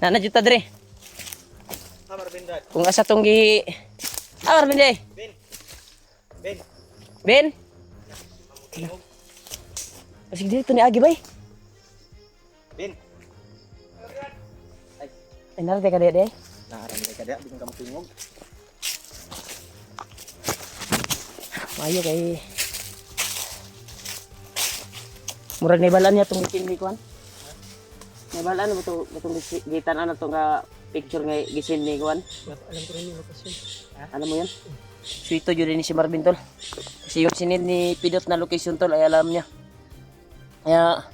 Nana juta dre. Marvin Brad. Kung asa tong gi Marvin day. Ben. Ben. Ben. Sige dito ni agi bay. Ben. Ay narate ka dede. Naaram ka dia bikin kamu tingog. Mayo kay murag naibalan niya tong gitin kuan. Naibalan mo to itong gitan ano to nga picture nga gisin ni kuan. Alam ko rin yung lokasyon. Alam mo yan? Suito yun ni si Marvin tol. Kasi yung sinid ni Pidot na location tol ay alam niya. Kaya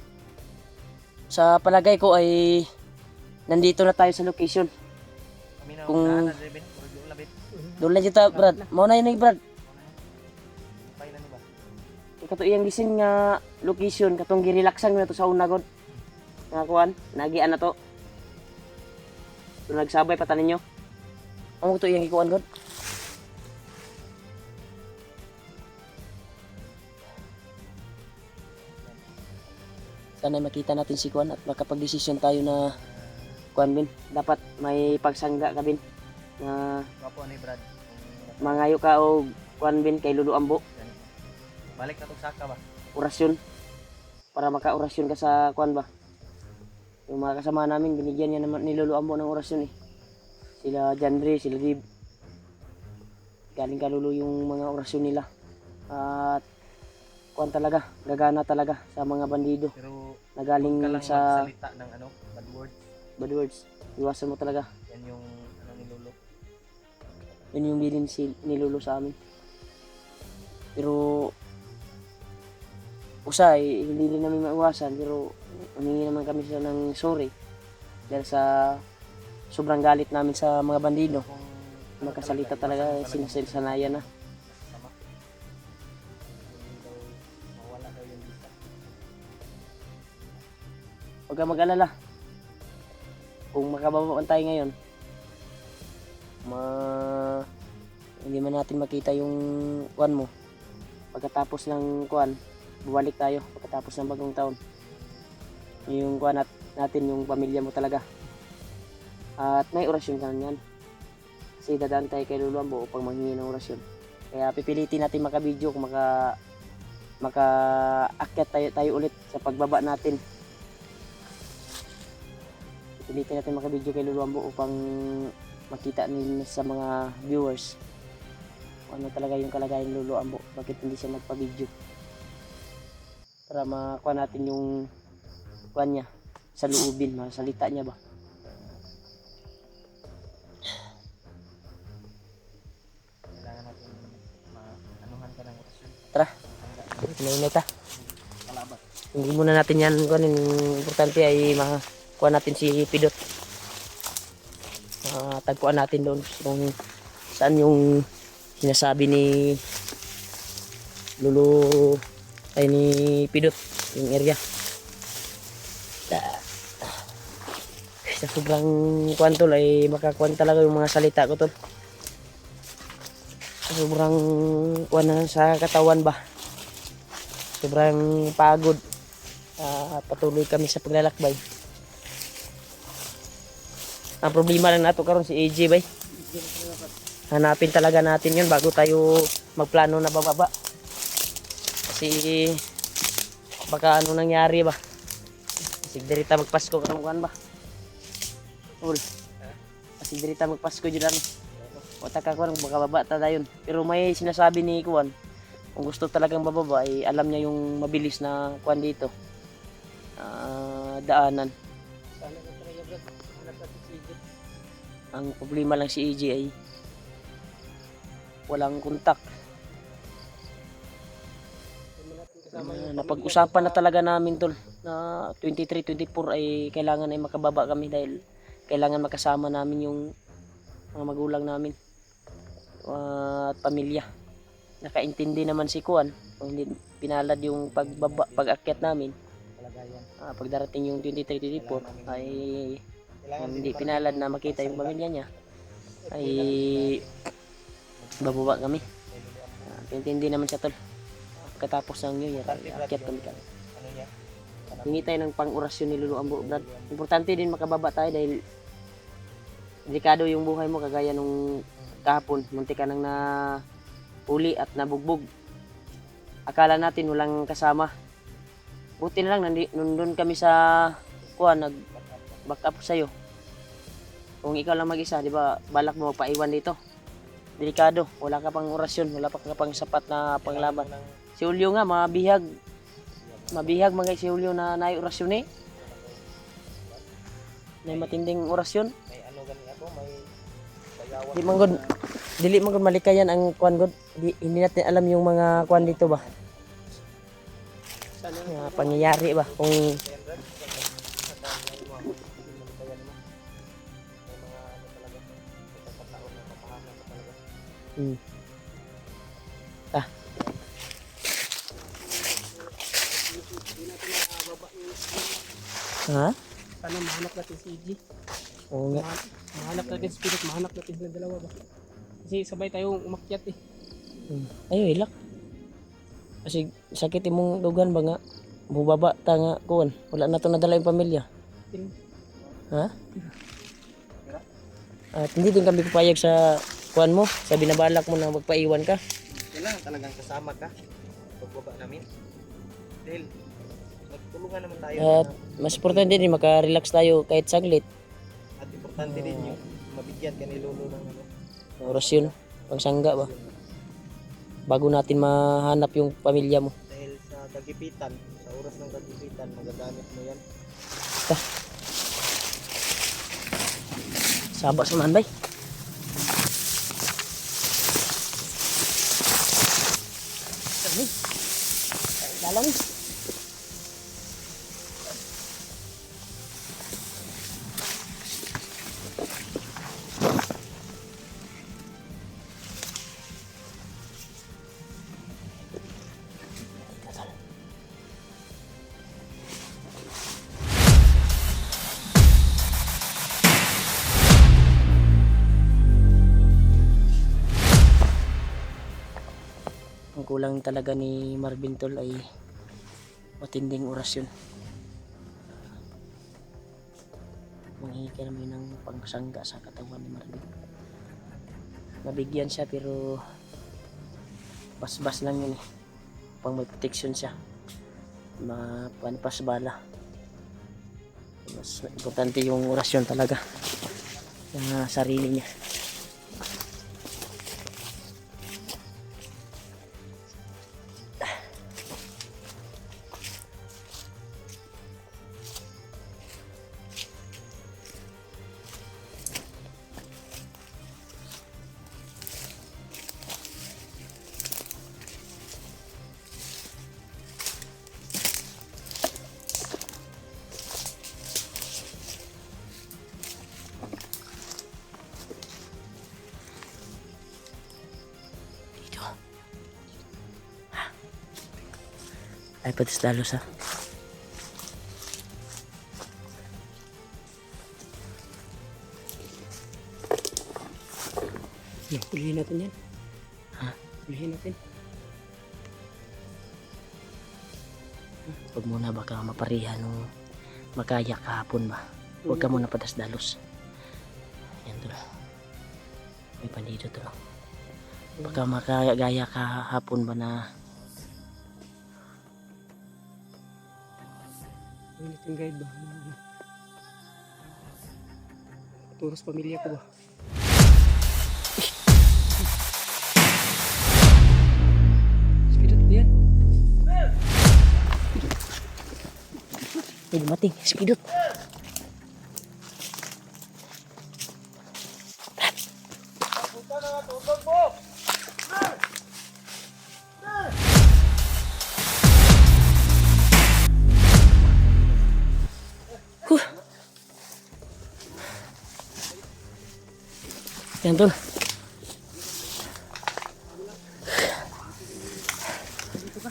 sa palagay ko ay nandito na tayo sa location. Kung doon lang kita Brad. Mau na yun Brad. Kato iyang gisin nga location katong girelaksan na to sa una god. Nga kuan, nagian na to. So, nagsabay pa tanin nyo. Ang to iyang ikuan god. Sana makita natin si kuan at makapag-desisyon tayo na kuan bin. Dapat may pagsangga ka bin. Na Gapo ni Brad. mangayo ka o kuan bin kay Lulu Ambo. Balik na tong saka ba? Orasyon. Para maka-orasyon ka sa kuan ba. Yung mga kasama namin, binigyan niya naman ni Lulu Ambo ng orasyon eh. Sila Jandre, sila Dib. Galing kalulu yung mga orasyon nila. At kuan talaga, gagana talaga sa mga bandido. Pero Nagaling ka lang sa magsalita ng ano, bad words. bad words. Iwasan mo talaga. Yan yung ano ni Lolo. Yun yung bilin ni Lulu sa amin. Pero usay, hindi din namin maiwasan. Pero humingi naman kami sila ng sorry. Dahil sa sobrang galit namin sa mga bandido. Kung Makasalita talaga, sinasanayan na. sama. Mawala daw yung visa. Huwag ka mag-alala. Kung makababaan tayo ngayon, hindi man natin makita yung kuan mo. Pagkatapos ng kuan, bumalik tayo pagkatapos ng bagong taon. Yung kuan natin, yung pamilya mo talaga. At may orasyon ka niyan. Kasi dadaan tayo kay Lulu Ambo upang manghingi ng orasyon. Kaya pipilitin natin makabidyo kung maka-akyat tayo ulit sa pagbaba natin. Pilitin natin makabidyo kay Lulu Ambo upang makita nila sa mga viewers kung ano talaga yung kalagayan ni Lulu Ambo, bakit hindi siya nagpa-video para makuha natin yung kuha niya sa luubin, masalita niya ba. Kailangan natin maanuhan ka ng orasyon. Tara, inainay ta. Kalabat. Hindi muna natin yan kuhanin, importante ay makuha natin si Pidot. Tagpuan natin doon kung saan yung sinasabi ni Lulu ay ni Pidot yung area. Sa sobrang kuwan tol ay makakuan talaga yung mga salita ko tol. Sobrang kuwan na sa katawan ba. Sobrang pagod. Patuloy kami sa paglalakbay. Ang problema lang nato karon si AJ bay. Hanapin talaga natin yun bago tayo magplano na bababa. Kasi baka ano nangyari ba. Kasi dirita magpasko karong kuan ba. Ul. Kasi dirita magpasko jud ano. Wata ka kuan baka baba ta dayon. Pero may sinasabi ni kuan. Kung gusto talagang bababa ay alam niya yung mabilis na kuan dito. Daanan. Ang problema lang si AJ ay walang kontak. Napag-usapan na talaga namin tol na 23-24 ay kailangan ay makababa kami dahil kailangan makasama namin yung mga magulang namin at pamilya. Nakaintindi naman si Kuan kung hindi pinalad yung pag-akyat namin. Pagdarating yung 23-24 ay hindi pinalad na makita yung pamilya niya ay bababa kami. Intindi naman siya tol. Pagkatapos ng New Year ay akyat kami. Hingi tayo ng pang-orasyon ni Lulu Ambo Brad. Importante din makababa tayo dahil delikado yung buhay mo kagaya nung kahapon, munti ka nang na uli at nabugbog. Akala natin walang kasama. Buti na lang nandun kami sa nag-back up sa'yo. Kung ikaw lang mag-isa, di ba, balak mo magpaiwan dito. Delikado, wala ka pang orasyon, wala pa ka pang sapat na panglaban. Si Julio nga, mabihag mga si Julio na orasyon eh. May matinding orasyon. May ano gani ako, may bayawan. Dili man gud malikayan ang kuan gud. Hindi natin alam yung mga kuan dito ba. Mga pangyayari ba kung Ah. Ha? Sana mahanap natin si EG. Oo nga. Mahanap natin si Spirit, mahanap natin sila dalawa ba? Kasi sabay tayong umakyat eh. Ay, ilak. Kasi sakit imong dugan ba nga? Bubaba ta nga kuan. Wala na to nadala yung pamilya. Ha? At hindi din kami papayag sa kuan mo, sa binabalak mo na magpaiwan ka. Kailangan talagang kasama ka pagbaba namin. Dahil magtulungan naman tayo. At mas importante din maka-relax tayo kahit saglit. At importante din yung mabigyan ka ni Lolo ng ano. Orasyon, pangsangga ba? Bago natin mahanap yung pamilya mo. Dahil sa kagipitan, sa oras ng kagipitan, magagamit mo yan. Saba sa manbay. Dalam. Ang kulang talaga ni Marvin Tol ay matinding orasyon. Manghingi kami ng pangsangga sa katawan ni Marvin. Nabigyan siya pero basbas lang yun eh. Pang may protection siya. Mapanipas bala. Mas importante yung orasyon talaga sa sarili niya. Ay, patis dalos ha. Ulihin natin yan. Ha? Ulihin natin. Huwag muna baka maparihan nung makaya kahapon ba. Huwag ka muna patas dalos. Yan to lang. May pandido to lang. Baka makagaya kahapon ba na Ulihin natin guide ba? Turos pamilya ko ba? Spirit ba yan? ay dumating, skidot. Yan tol.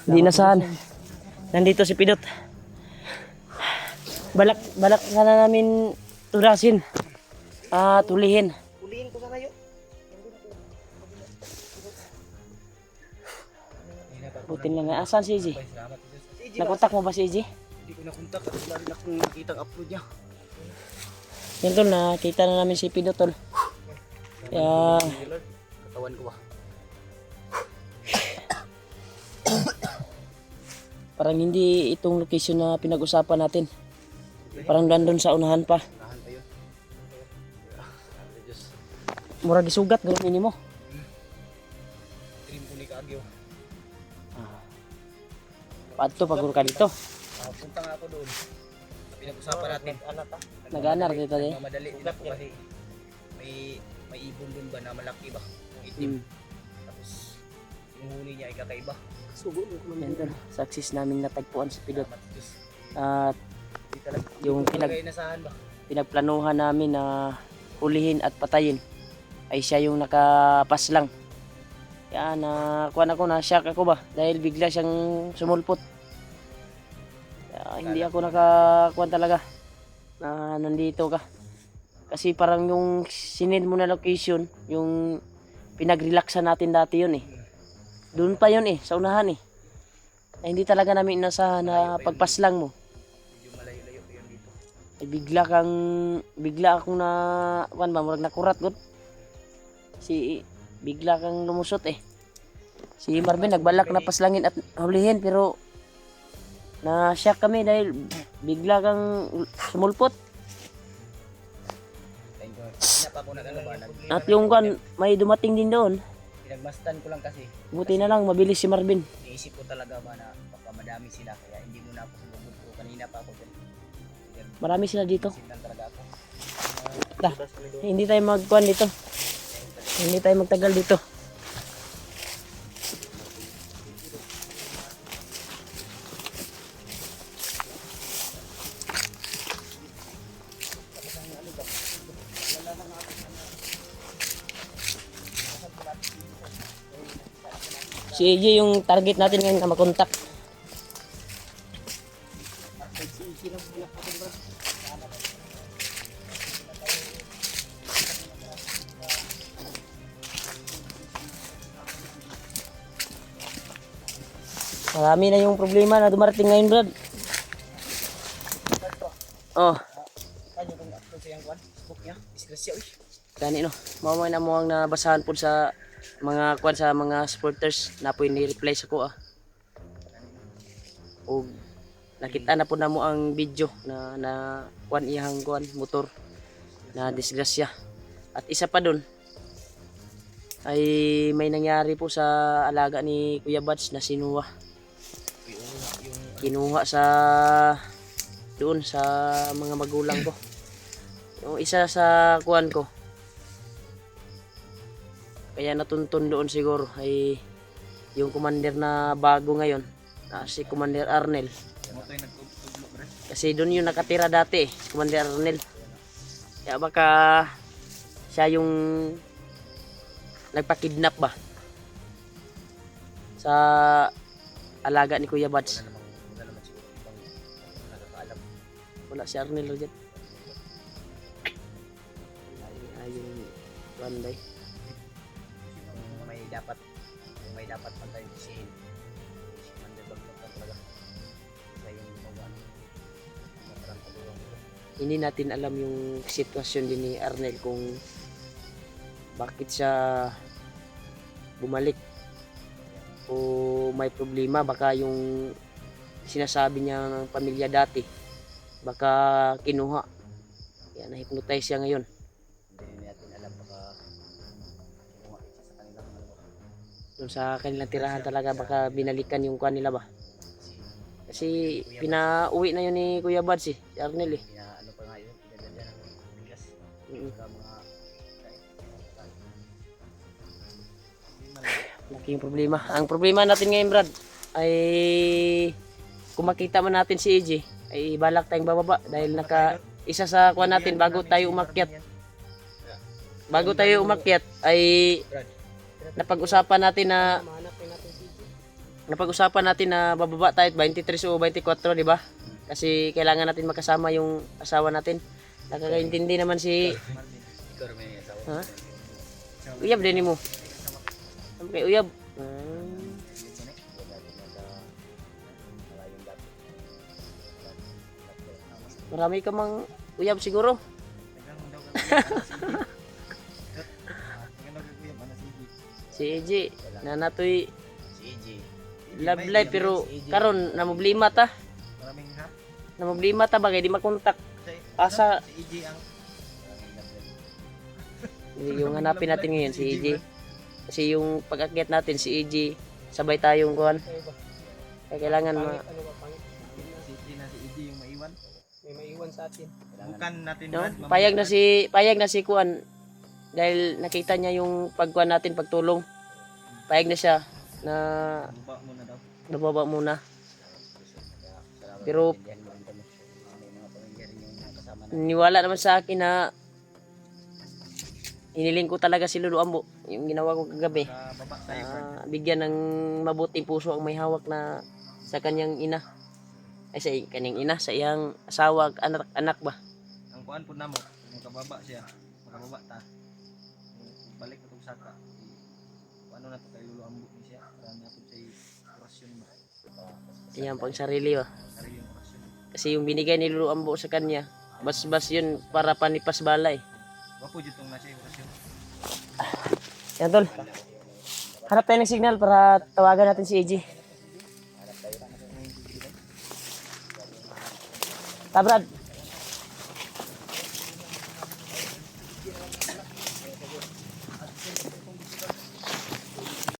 Hindi na saan. Nandito si Pidot. Balak sana namin turasin. Tulihin. Ulihin ko sana yun. Butin lang nga. Asan si EJ? Salamat sa EG. Nakontak mo ba si EJ? Hindi ko nakontak at wala rin akong nakita ang upload niya. Yan tol, nakita na namin si Pidot tol. Kaya Lord, katawan ko ba? parang hindi itong location na pinag-usapan natin. Parang nandun sa unahan pa. Nahan pa yun. Diyos. Murag isugat gawin mo. Trim ko ni Kaagyo. Paadto paguro ka dito. Punta nga ako doon. Pinag-usapan natin. Nag-anar dito eh. Madali din ako kasi may ibon doon ba na malaki ba? Yung itim. Tapos yung huli niya ay kakaiba. Sugo mo ko Yan doon. Success namin natagpuan sa pilot. Salamat Diyos. At Di talaga. yung Talaga inasahan ba? pinagplanuhan namin na hulihin at patayin ay siya yung nakapas lang. Kaya nakuha ako, na-shock ako ba dahil bigla siyang sumulpot. Kaya hindi ako nakakuha talaga na nandito ka. Kasi parang yung sinend mo na location, yung pinag-relaxan natin dati yun eh. Doon pa yun eh, sa unahan eh. Ay, hindi talaga namin inasahan na pagpaslang mo. Medyo malayo-layo pa yun dito. Ay bigla akong na, kuan ba, murag nakurat gud. Bigla kang lumusot eh. Si Marvin nagbalak na paslangin at hulihin pero na-shock kami dahil bigla kang sumulpot. Thank you. Hindi pa ako nag-ano ba? At yung kuan, may dumating din doon. Pinagmastan ko lang kasi. Buti na lang mabilis si Marvin. Iisip ko talaga ba na baka madami sila kaya hindi mo na ako sumugod ko. Kanina pa ako dyan. Marami sila dito. Signal talaga ako. Ta, hindi tayo magkuan dito. Hindi tayo magtagal dito. Si AJ yung target natin ngayon na makontak. Marami na yung problema na dumarating ngayon, Brad. Oh, Kanya kung upload sa yung kwan, Facebook niya. Disgrasya uy. gani no. Mao na mo ang nabasahan po sa mga kwan sa mga supporters na po ni-reply sa ko ah. O nakita na po na mo ang video na kwan iyang kwan motor na disgrasya. At isa pa doon ay may nangyari po sa alaga ni Kuya Bads na sinuha. Kinuha sa doon sa mga magulang ko. Yung isa sa kuan ko. Kaya natuntun doon siguro ay yung commander na bago ngayon, si Commander Arnel. Mo to yung nagtuglo bro. Kasi doon yung nakatira dati, si Commander Arnel. Kaya baka siya yung nagpa-kidnap ba sa alaga ni Kuya Bads. Wala naman siguro ibang nakakaalam. Wala si Arnel dyan. Ay, yung banday. Kung may dapat man tayo isihin. Si Commander Bagdad talaga. Siya yung gumawa ng matarang pagulong. Hindi natin alam yung sitwasyon din ni Arnel kung bakit siya bumalik o may problema, baka yung sinasabi niya ng pamilya dati baka kinuha, kaya na-hypnotize siya ngayon. Hindi natin alam baka kinuha siya sa kanilang ano. Doon sa kanilang tirahan talaga baka binalikan yung kanila ba, kasi pinauwi na yun ni Kuya Bads si Arnel eh. Ano pa nga yun, pinadala ng bigas. Mm. Saka mga Laki yung problema. Ang problema natin ngayon, Brad, ay kung makita man natin si AJ, ay balak tayong bababa dahil naka isa sa kuha natin bago tayo umakyat. Bago tayo umakyat ay napag-usapan natin na bababa tayo at 23 o 24, di ba? Kasi kailangan natin makasama yung asawa natin. Nakakaintindi naman si ha? Uyab din mo. Okay, uyab. Marami ka mang uyab siguro. Si AJ na natoy Si EJ. love life pero karon namoblema ta. Maraming ha? Namoblema ta bagay di makontak. Asa Si EJ ang yung hanapin natin ngayon si AJ. Kasi yung pag-akyat natin si AJ sabay tayong kuhan. Kayo ba? Kaya kailangan Pangit, ano ba, pangit? si EJ na si EJ yung maiwan. May maiwan sa atin. Bukan natin no? man, Payag na si kuan dahil nakita niya yung pagkuhan natin pagtulong. Payag na siya na Baba muna daw. nababa muna. Pero May mga pamilya rin yung kasama na. niwala naman sa akin na hiniling ko talaga si Lolo Ambo yung ginawa ko kagabi. Sa baba tayo. Bigyan ng mabuting puso ang may hawak na sa kanyang ina. Ay sa kanyang ina, sa iyang asawa, anak ba? Ang kuan po namo, makababa siya. Makababa ta. Balik na itong saka. Ano na to kay Lolo Ambo ni siya. Para natin sa orasyon ba. Iyang pang sarili ba? Sarili yung orasyon. Kasi yung binigay ni Lolo Ambo sa kanya, bas-bas yun para panipas balay. Wapo dito na siya yung orasyon. Yan tol. Hanap tayo ng signal para tawagan natin si AJ. Brad.